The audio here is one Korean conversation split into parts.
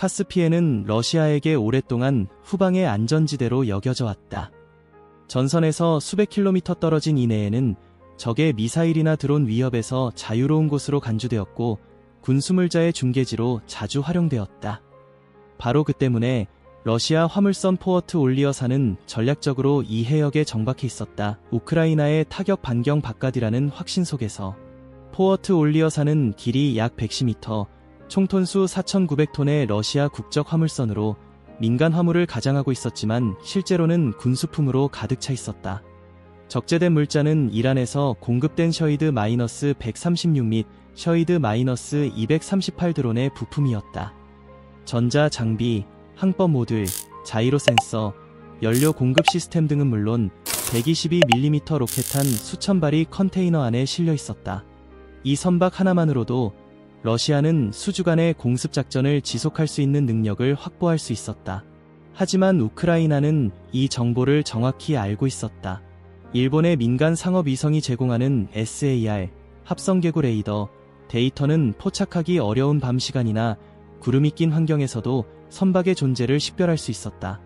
카스피해는 러시아에게 오랫동안 후방의 안전지대로 여겨져 왔다. 전선에서 수백 킬로미터 떨어진 이내에는 적의 미사일이나 드론 위협에서 자유로운 곳으로 간주되었고 군수물자의 중계지로 자주 활용되었다. 바로 그 때문에 러시아 화물선 포워트 올리어사는 전략적으로 이 해역에 정박해 있었다. 우크라이나의 타격 반경 바깥이라는 확신 속에서 포워트 올리어사는 길이 약 110m, 총톤수 4,900톤의 러시아 국적 화물선으로 민간 화물을 가장하고 있었지만 실제로는 군수품으로 가득 차 있었다. 적재된 물자는 이란에서 공급된 셔히드-136 및 셔히드-238 드론의 부품이었다. 전자 장비, 항법 모듈, 자이로 센서, 연료 공급 시스템 등은 물론 122mm 로켓탄 수천 발이 컨테이너 안에 실려 있었다. 이 선박 하나만으로도 러시아는 수주간의 공습작전을 지속할 수 있는 능력을 확보할 수 있었다. 하지만 우크라이나는 이 정보를 정확히 알고 있었다. 일본의 민간 상업위성이 제공하는 SAR, 합성개구 레이더, 데이터는 포착하기 어려운 밤 시간이나 구름이 낀 환경에서도 선박의 존재를 식별할 수 있었다.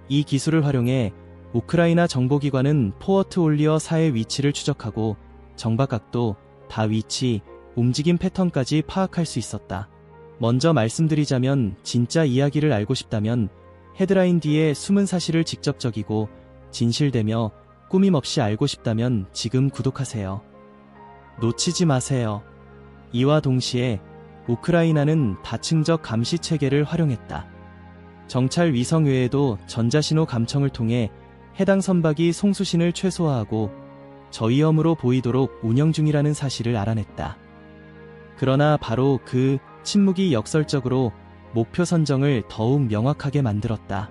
이 기술을 활용해 우크라이나 정보기관은 포워트 올리어사의 위치를 추적하고 정박각도, 다 위치, 움직임 패턴까지 파악할 수 있었다. 먼저 말씀드리자면 진짜 이야기를 알고 싶다면 헤드라인 뒤에 숨은 사실을 직접적이고 진실되며 꾸밈 없이 알고 싶다면 지금 구독하세요. 놓치지 마세요. 이와 동시에 우크라이나는 다층적 감시 체계를 활용했다. 정찰 위성 외에도 전자신호 감청을 통해 해당 선박이 송수신을 최소화하고 저위험으로 보이도록 운영 중이라는 사실을 알아냈다. 그러나 바로 그 침묵이 역설적으로 목표 선정을 더욱 명확하게 만들었다.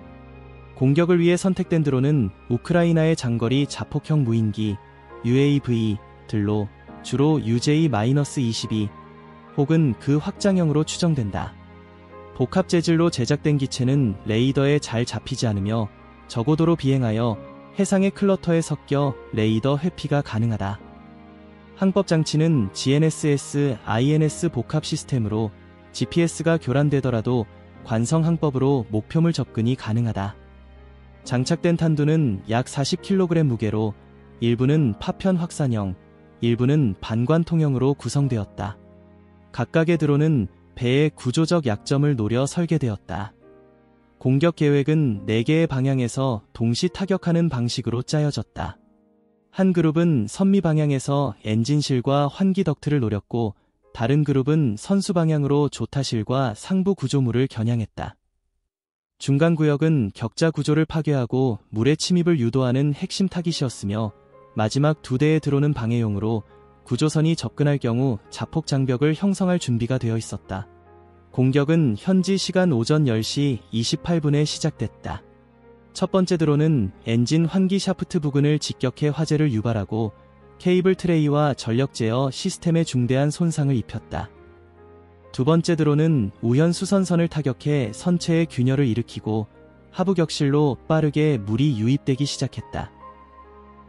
공격을 위해 선택된 드론은 우크라이나의 장거리 자폭형 무인기 UAV들로 주로 UJ-22 혹은 그 확장형으로 추정된다. 복합 재질로 제작된 기체는 레이더에 잘 잡히지 않으며 저고도로 비행하여 해상의 클러터에 섞여 레이더 회피가 가능하다. 항법 장치는 GNSS, INS 복합 시스템으로 GPS가 교란되더라도 관성 항법으로 목표물 접근이 가능하다. 장착된 탄두는 약 40kg 무게로 일부는 파편 확산형, 일부는 반관 통형으로 구성되었다. 각각의 드론은 배의 구조적 약점을 노려 설계되었다. 공격 계획은 4개의 방향에서 동시 타격하는 방식으로 짜여졌다. 한 그룹은 선미 방향에서 엔진실과 환기 덕트를 노렸고 다른 그룹은 선수 방향으로 조타실과 상부 구조물을 겨냥했다. 중간 구역은 격자 구조를 파괴하고 물의 침입을 유도하는 핵심 타깃이었으며 마지막 2대의 드론은 방해용으로 구조선이 접근할 경우 자폭 장벽을 형성할 준비가 되어 있었다. 공격은 현지 시간 오전 10시 28분에 시작됐다. 첫 번째 드론은 엔진 환기 샤프트 부근을 직격해 화재를 유발하고 케이블 트레이와 전력 제어 시스템에 중대한 손상을 입혔다. 두 번째 드론은 우현 수선선을 타격해 선체의 균열을 일으키고 하부 격실로 빠르게 물이 유입되기 시작했다.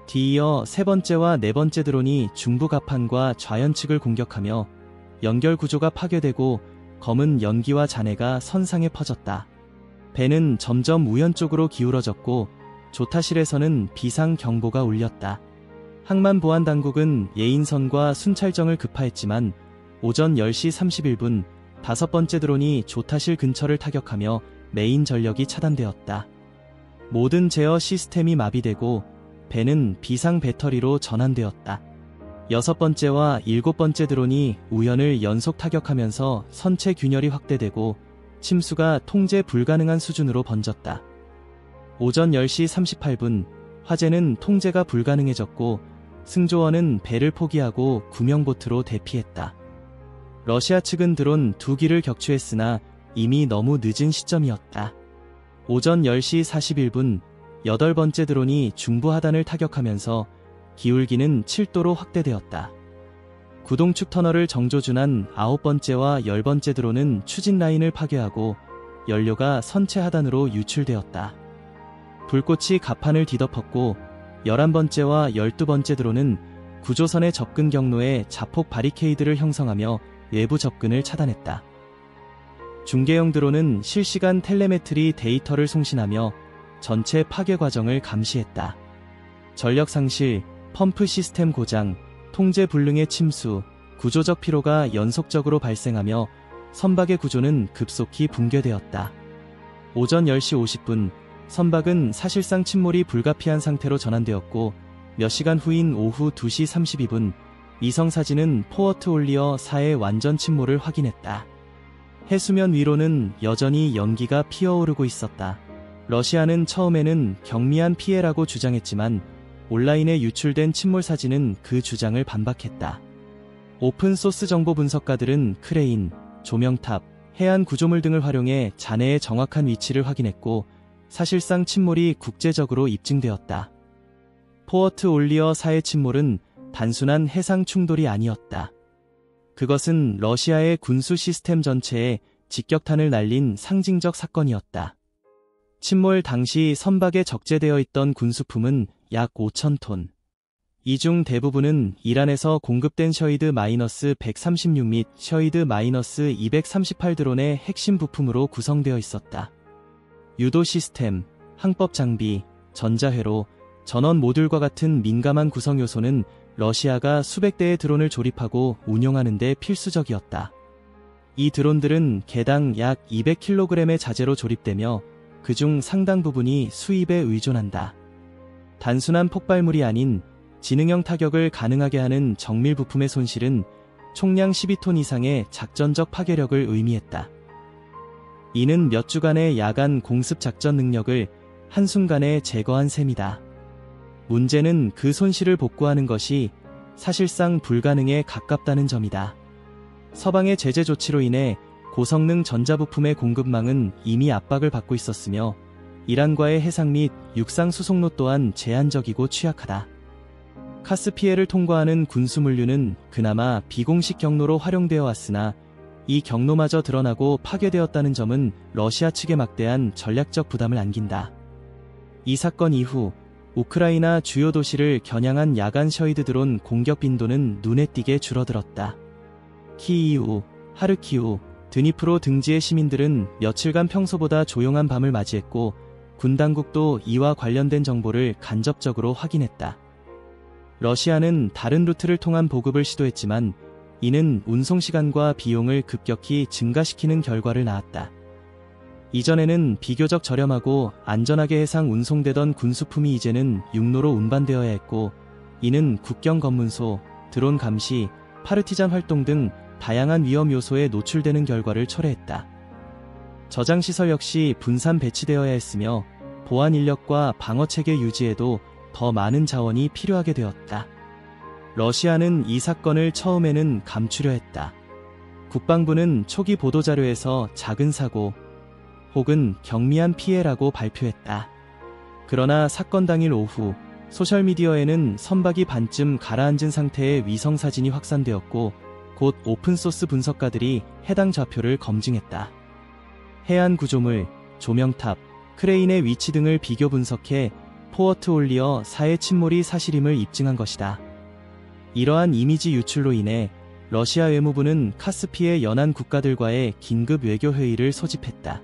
뒤이어 세 번째와 네 번째 드론이 중부 갑판과 좌연측을 공격하며 연결 구조가 파괴되고 검은 연기와 잔해가 선상에 퍼졌다. 배는 점점 우현 쪽으로 기울어졌고 조타실에서는 비상 경보가 울렸다. 항만보안당국은 예인선과 순찰정을 급파했지만 오전 10시 31분 5번째 드론이 조타실 근처를 타격하며 메인 전력이 차단되었다. 모든 제어 시스템이 마비되고 배는 비상 배터리로 전환되었다. 6번째와 7번째 드론이 우현을 연속 타격하면서 선체 균열이 확대되고 침수가 통제 불가능한 수준으로 번졌다. 오전 10시 38분 화재는 통제가 불가능해졌고 승조원은 배를 포기하고 구명보트로 대피했다. 러시아 측은 드론 2기를 격추했으나 이미 너무 늦은 시점이었다. 오전 10시 41분 8번째 드론이 중부 하단을 타격하면서 기울기는 7도로 확대되었다. 구동축 터널을 정조준한 9번째와 10번째 드론은 추진 라인을 파괴하고 연료가 선체 하단으로 유출되었다. 불꽃이 갑판을 뒤덮었고 11번째와 12번째 드론은 구조선의 접근 경로에 자폭 바리케이드를 형성하며 외부 접근을 차단했다. 중계형 드론은 실시간 텔레메트리 데이터를 송신하며 전체 파괴 과정을 감시했다. 전력 상실, 펌프 시스템 고장, 통제 불능의 침수, 구조적 피로가 연속적으로 발생하며 선박의 구조는 급속히 붕괴되었다. 오전 10시 50분, 선박은 사실상 침몰이 불가피한 상태로 전환되었고 몇 시간 후인 오후 2시 32분, 위성사진은 포워트 올리어 4의 완전 침몰을 확인했다. 해수면 위로는 여전히 연기가 피어오르고 있었다. 러시아는 처음에는 경미한 피해라고 주장했지만 온라인에 유출된 침몰 사진은 그 주장을 반박했다. 오픈소스 정보 분석가들은 크레인, 조명탑, 해안 구조물 등을 활용해 잔해의 정확한 위치를 확인했고 사실상 침몰이 국제적으로 입증되었다. 포워트 올리어 4의 침몰은 단순한 해상 충돌이 아니었다. 그것은 러시아의 군수 시스템 전체에 직격탄을 날린 상징적 사건이었다. 침몰 당시 선박에 적재되어 있던 군수품은 약 5,000톤. 이 중 대부분은 이란에서 공급된 셔히드-136 및 셔히드-238 드론의 핵심 부품으로 구성되어 있었다. 유도 시스템, 항법 장비, 전자회로, 전원 모듈과 같은 민감한 구성 요소는 러시아가 수백 대의 드론을 조립하고 운용하는 데 필수적이었다. 이 드론들은 개당 약 200kg의 자재로 조립되며 그중 상당 부분이 수입에 의존한다. 단순한 폭발물이 아닌 지능형 타격을 가능하게 하는 정밀 부품의 손실은 총량 12톤 이상의 작전적 파괴력을 의미했다. 이는 몇 주간의 야간 공습 작전 능력을 한순간에 제거한 셈이다. 문제는 그 손실을 복구하는 것이 사실상 불가능에 가깝다는 점이다. 서방의 제재 조치로 인해 고성능 전자부품의 공급망은 이미 압박을 받고 있었으며 이란과의 해상 및 육상 수송로 또한 제한적이고 취약하다. 카스피해를 통과하는 군수물류는 그나마 비공식 경로로 활용되어 왔으나 이 경로마저 드러나고 파괴되었다는 점은 러시아 측에 막대한 전략적 부담을 안긴다. 이 사건 이후 우크라이나 주요 도시를 겨냥한 야간 셔히드 드론 공격 빈도는 눈에 띄게 줄어들었다. 키이우, 하르키우, 드니프로 등지의 시민들은 며칠간 평소보다 조용한 밤을 맞이했고 군 당국도 이와 관련된 정보를 간접적으로 확인했다. 러시아는 다른 루트를 통한 보급을 시도했지만 이는 운송시간과 비용을 급격히 증가시키는 결과를 낳았다. 이전에는 비교적 저렴하고 안전하게 해상 운송되던 군수품이 이제는 육로로 운반되어야 했고 이는 국경 검문소, 드론 감시, 파르티잔 활동 등 다양한 위험 요소에 노출되는 결과를 초래했다. 저장시설 역시 분산 배치되어야 했으며 보안 인력과 방어체계 유지에도 더 많은 자원이 필요하게 되었다. 러시아는 이 사건을 처음에는 감추려 했다. 국방부는 초기 보도자료에서 작은 사고 혹은 경미한 피해라고 발표했다. 그러나 사건 당일 오후 소셜미디어에는 선박이 반쯤 가라앉은 상태의 위성사진이 확산되었고 곧 오픈소스 분석가들이 해당 좌표를 검증했다. 해안 구조물, 조명탑, 크레인의 위치 등을 비교 분석해 포워트 올리어 4의 침몰이 사실임을 입증한 것이다. 이러한 이미지 유출로 인해 러시아 외무부는 카스피해 연안 국가들과의 긴급 외교회의를 소집했다.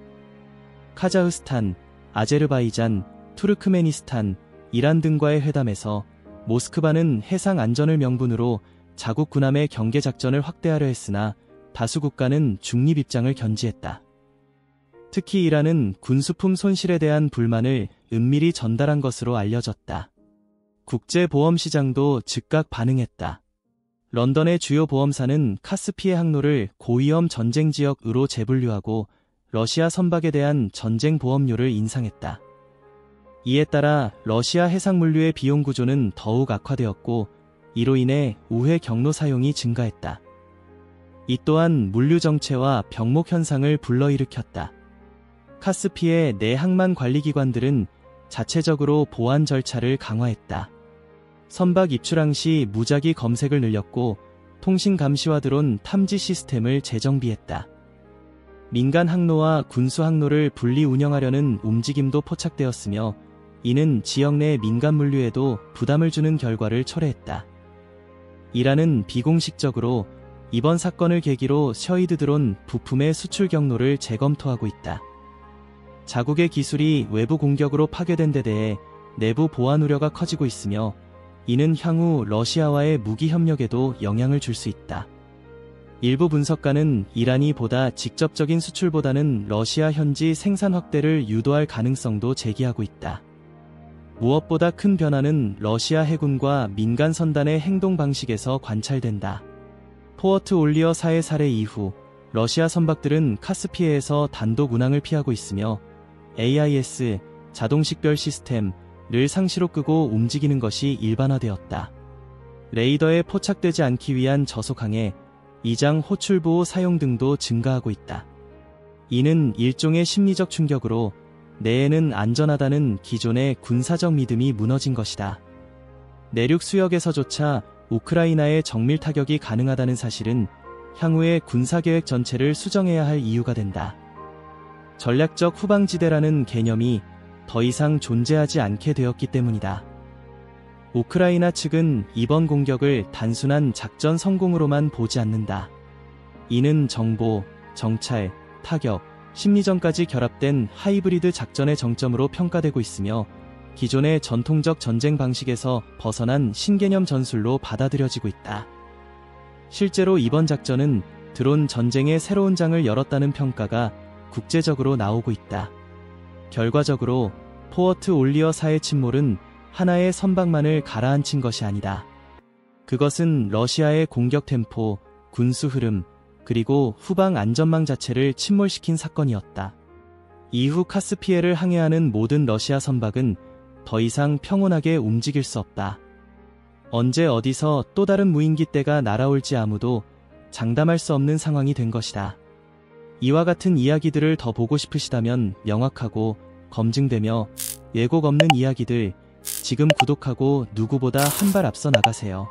카자흐스탄, 아제르바이잔, 투르크메니스탄, 이란 등과의 회담에서 모스크바는 해상 안전을 명분으로 자국 군함의 경계 작전을 확대하려 했으나 다수 국가는 중립 입장을 견지했다. 특히 이란은 군수품 손실에 대한 불만을 은밀히 전달한 것으로 알려졌다. 국제보험시장도 즉각 반응했다. 런던의 주요 보험사는 카스피해 항로를 고위험 전쟁지역으로 재분류하고 러시아 선박에 대한 전쟁 보험료를 인상했다. 이에 따라 러시아 해상물류의 비용 구조는 더욱 악화되었고 이로 인해 우회 경로 사용이 증가했다. 이 또한 물류 정체와 병목 현상을 불러일으켰다. 카스피해 내 항만 관리기관들은 자체적으로 보안 절차를 강화했다. 선박 입출항 시 무작위 검색을 늘렸고 통신 감시와 드론 탐지 시스템을 재정비했다. 민간 항로와 군수 항로를 분리 운영하려는 움직임도 포착되었으며 이는 지역 내 민간 물류에도 부담을 주는 결과를 초래했다. 이란은 비공식적으로 이번 사건을 계기로 셔이드 드론 부품의 수출 경로를 재검토하고 있다. 자국의 기술이 외부 공격으로 파괴된 데 대해 내부 보안 우려가 커지고 있으며 이는 향후 러시아와의 무기 협력에도 영향을 줄 수 있다. 일부 분석가는 이란이 보다 직접적인 수출보다는 러시아 현지 생산 확대를 유도할 가능성도 제기하고 있다. 무엇보다 큰 변화는 러시아 해군과 민간 선단의 행동 방식에서 관찰된다. 포워트 올리어 4의 살해 이후 러시아 선박들은 카스피해에서 단독 운항을 피하고 있으며 AIS 자동 식별 시스템을 상시로 끄고 움직이는 것이 일반화되었다. 레이더에 포착되지 않기 위한 저속항해, 이장 호출 보호 사용 등도 증가하고 있다. 이는 일종의 심리적 충격으로 내에는 안전하다는 기존의 군사적 믿음이 무너진 것이다. 내륙 수역에서조차 우크라이나의 정밀 타격이 가능하다는 사실은 향후의 군사계획 전체를 수정해야 할 이유가 된다. 전략적 후방지대라는 개념이 더 이상 존재하지 않게 되었기 때문이다. 우크라이나 측은 이번 공격을 단순한 작전 성공으로만 보지 않는다. 이는 정보, 정찰, 타격, 심리전까지 결합된 하이브리드 작전의 정점으로 평가되고 있으며 기존의 전통적 전쟁 방식에서 벗어난 신개념 전술로 받아들여지고 있다. 실제로 이번 작전은 드론 전쟁의 새로운 장을 열었다는 평가가 국제적으로 나오고 있다. 결과적으로 포워트 올리어 4의 침몰은 하나의 선박만을 가라앉힌 것이 아니다. 그것은 러시아의 공격 템포, 군수 흐름, 그리고 후방 안전망 자체를 침몰시킨 사건이었다. 이후 카스피해를 항해하는 모든 러시아 선박은 더 이상 평온하게 움직일 수 없다. 언제 어디서 또 다른 무인기 떼가 날아올지 아무도 장담할 수 없는 상황이 된 것이다. 이와 같은 이야기들을 더 보고 싶으시다면 명확하고 검증되며 왜곡 없는 이야기들 지금 구독하고 누구보다 한 발 앞서 나가세요.